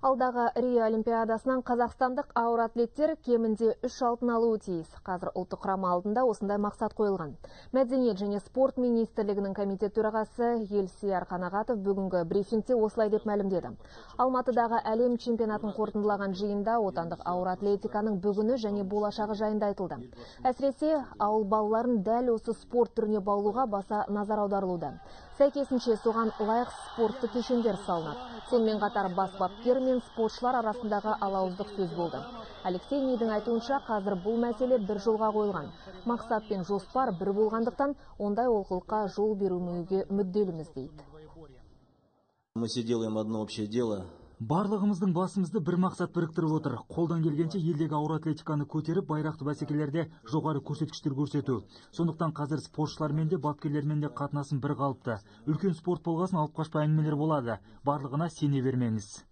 Алдағы Рио Олимпиадасынан қазақстандық ауыр атлеттер кемінде 3 алтын алуы тиіс. Қазір ұлттық құрама алдында осындай мақсат қойылған. Мәдениет және спорт министрлігінің комитет төрағасы Елсияр Қанағатов бүгінгі брифингте осылай деп мәлімдеді. Алматыдағы әлем чемпионатын қорытындылаған жиында отандық ауыр атлетиканың бүгіні және болашағы жайында айтылды. Әсіресе ауыл балаларын дәл осы спорт түріне баулуға баса назар аударылуда. Сәйкесінше соған лайық спортты кешендер салынады. Сонымен қатар бас бапкер мен спортшылар арасындағы алауыздық сөз болды. Алексей Мидің айтуынша, қазір бұл мәселе бір жолға қойылған. Мақсат пен жоспар бір болғандықтан, ондай олқылыққа жол бермеуге мүдделіміз дейді. Мы все делаем одно общее дело. Барлығымыздың басымызды бір мақсат біріктіріп отыр. Қолдан келгенше елдегі ауыр атлетиканы көтеріп, байрақты бәсекелерде жоғары көрсеткіштер көрсету. Сондықтан қазір спортшылармен де, бапкерлермен де қатынасым бір қалыпты. Үлкен спорт болғасын алып қашпай әңгімелер болады. Барлығына сене бермеңіз.